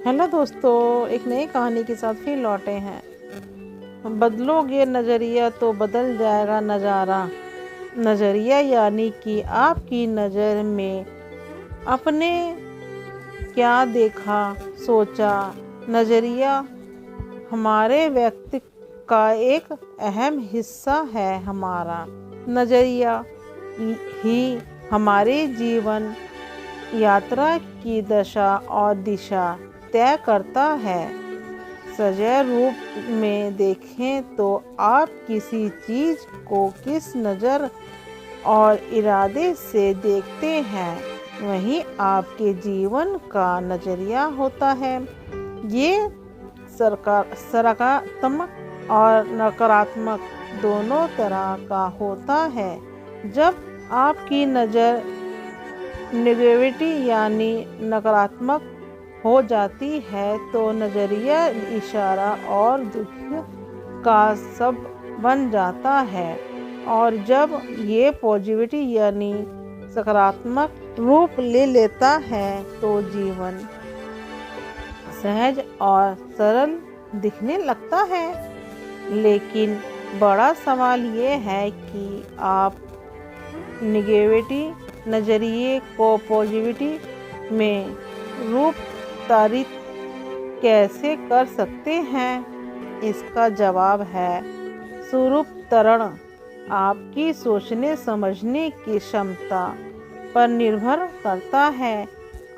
Hello दोस्तों, एक नई कहानी के साथ फिर लौटे हैं। बदलोगे नज़रिया तो बदल जाएगा नज़ारा। नज़रिया यानी कि आपकी नज़र में अपने क्या देखा, सोचा। नज़रिया हमारे व्यक्ति का एक अहम हिस्सा है। हमारा नज़रिया ही हमारे जीवन यात्रा की दशा और दिशा तय करता है। सजग रूप में देखें तो आप किसी चीज़ को किस नज़र और इरादे से देखते हैं, वही आपके जीवन का नज़रिया होता है। ये सकारात्मक और नकारात्मक दोनों तरह का होता है। जब आपकी नज़र नेगेटिविटी यानी नकारात्मक हो जाती है तो नज़रिया इशारा और दुख का सब बन जाता है, और जब ये पॉजिटिविटी यानी सकारात्मक रूप ले लेता है तो जीवन सहज और सरल दिखने लगता है। लेकिन बड़ा सवाल ये है कि आप नेगेटिविटी नज़रिए को पॉजिटिविटी में रूपांतरित कैसे कर सकते हैं? इसका जवाब है स्वरूपांतरण आपकी सोचने समझने की क्षमता पर निर्भर करता है।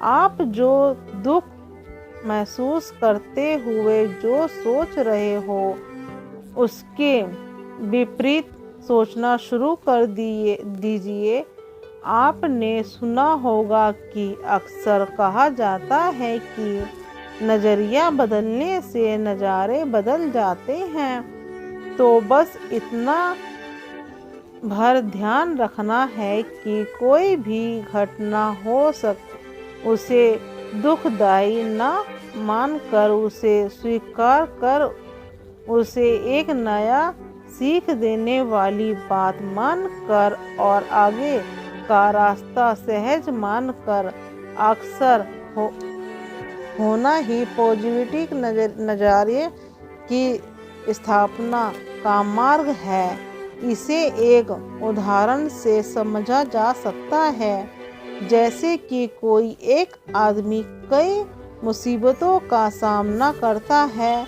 आप जो दुख महसूस करते हुए जो सोच रहे हो, उसके विपरीत सोचना शुरू कर दीजिए। आपने सुना होगा कि अक्सर कहा जाता है कि नज़रिया बदलने से नज़ारे बदल जाते हैं। तो बस इतना भर ध्यान रखना है कि कोई भी घटना उसे दुखदाई ना मानकर उसे स्वीकार कर उसे एक नया सीख देने वाली बात मानकर और आगे का रास्ता सहज मानकर अक्सर होना ही पॉजिटिव नज़रिए की स्थापना का मार्ग है। इसे एक उदाहरण से समझा जा सकता है। जैसे कि कोई एक आदमी कई मुसीबतों का सामना करता है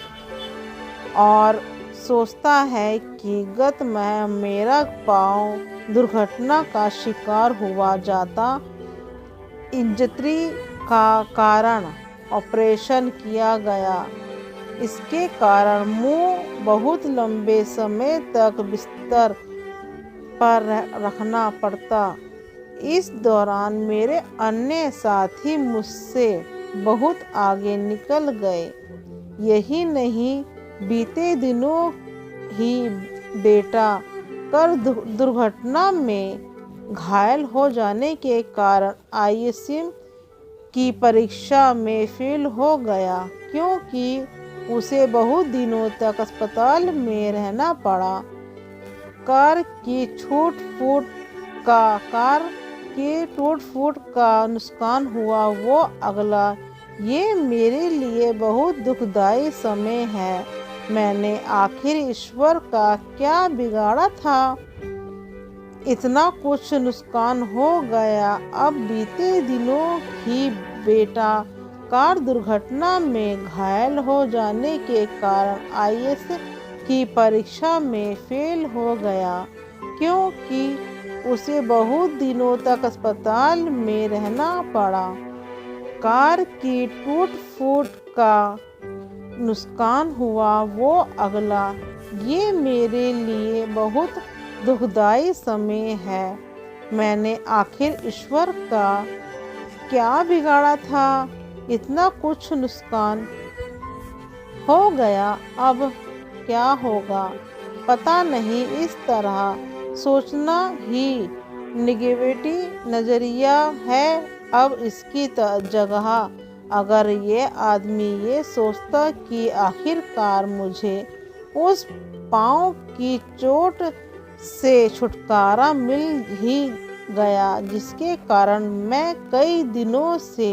और सोचता है कि गत माह मेरा पाँव दुर्घटना का शिकार हुआ जाता, इंजरी का कारण ऑपरेशन किया गया, इसके कारण मुंह बहुत लंबे समय तक बिस्तर पर रखना पड़ता। इस दौरान मेरे अन्य साथी मुझसे बहुत आगे निकल गए। यही नहीं, बीते दिनों ही बेटा कर दुर्घटना में घायल हो जाने के कारण आईसीयू की परीक्षा में फेल हो गया, क्योंकि उसे बहुत दिनों तक अस्पताल में रहना पड़ा। कार की टूट फूट का नुकसान हुआ वो अगला। ये मेरे लिए बहुत दुखदाई समय है। मैंने आखिर ईश्वर का क्या बिगाड़ा था? इतना कुछ नुकसान हो गया। अब बीते दिनों ही बेटा कार दुर्घटना में घायल हो जाने के कारण आईएएस की परीक्षा में फेल हो गया, क्योंकि उसे बहुत दिनों तक अस्पताल में रहना पड़ा। कार की टूट फूट का नुकसान हुआ वो अगला। ये मेरे लिए बहुत दुखदाई समय है। मैंने आखिर ईश्वर का क्या बिगाड़ा था? इतना कुछ नुकसान हो गया, अब क्या होगा पता नहीं। इस तरह सोचना ही नेगेटिव नज़रिया है। अब इसकी जगह अगर ये आदमी ये सोचता कि आखिरकार मुझे उस पाँव की चोट से छुटकारा मिल ही गया जिसके कारण मैं कई दिनों से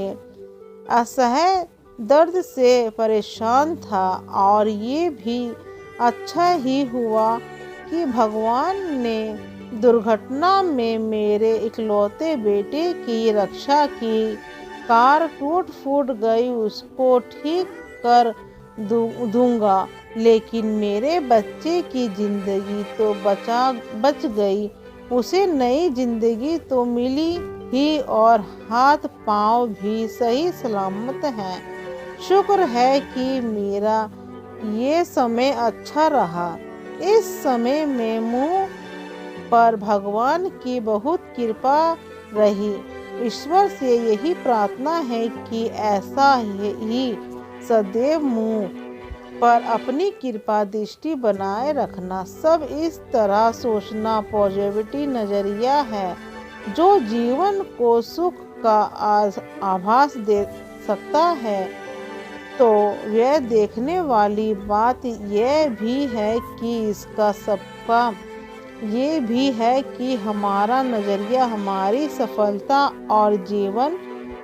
असह्य दर्द से परेशान था और ये भी अच्छा ही हुआ कि भगवान ने दुर्घटना में मेरे इकलौते बेटे की रक्षा की। कार टूट फूट गई, उसको ठीक कर दूंगा, लेकिन मेरे बच्चे की जिंदगी तो बच गई। उसे नई जिंदगी तो मिली ही और हाथ पांव भी सही सलामत हैं। शुक्र है कि मेरा ये समय अच्छा रहा। इस समय में मुंह पर भगवान की बहुत कृपा रही। ईश्वर से यही प्रार्थना है कि ऐसा ही सदैव मुंह पर अपनी कृपा दृष्टि बनाए रखना। सब इस तरह सोचना पॉजिटिविटी नजरिया है जो जीवन को सुख का आभास दे सकता है। तो यह देखने वाली बात यह भी है कि इसका सबका ये भी है कि हमारा नज़रिया हमारी सफलता और जीवन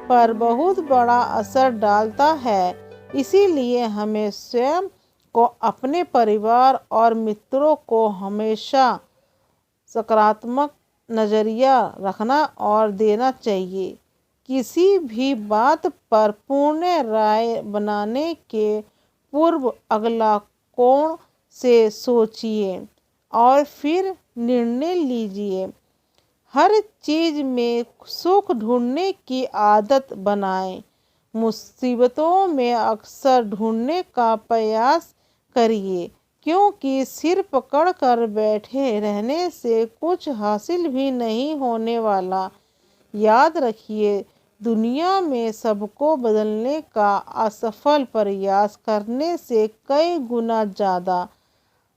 पर बहुत बड़ा असर डालता है। इसीलिए हमें स्वयं को, अपने परिवार और मित्रों को हमेशा सकारात्मक नज़रिया रखना और देना चाहिए। किसी भी बात पर पूर्ण राय बनाने के पूर्व अगला कोण से सोचिए और फिर निर्णय लीजिए। हर चीज में सुख ढूंढने की आदत बनाएं। मुसीबतों में अक्सर ढूंढने का प्रयास करिए, क्योंकि सिर पकड़ कर बैठे रहने से कुछ हासिल भी नहीं होने वाला। याद रखिए, दुनिया में सबको बदलने का असफल प्रयास करने से कई गुना ज़्यादा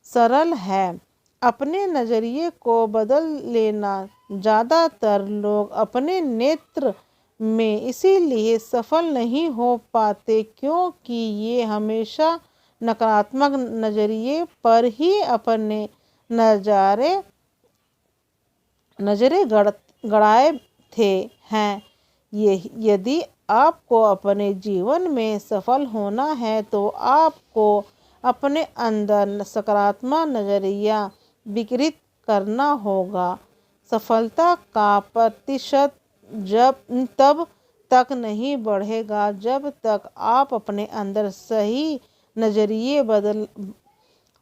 सरल है अपने नज़रिए को बदल लेना। ज़्यादातर लोग अपने नेत्र में इसीलिए सफल नहीं हो पाते क्योंकि ये हमेशा नकारात्मक नज़रिए पर ही अपने नज़रें गड़ाए थे हैं। यदि आपको अपने जीवन में सफल होना है तो आपको अपने अंदर सकारात्मक नज़रिया विकसित करना होगा। सफलता का प्रतिशत तब तक नहीं बढ़ेगा जब तक आप अपने अंदर सही नज़रिए बदल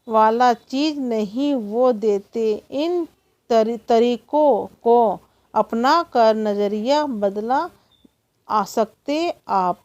वाला चीज़ नहीं वो देते। इन तरीकों को अपना कर नज़रिया बदला आ सकते आप।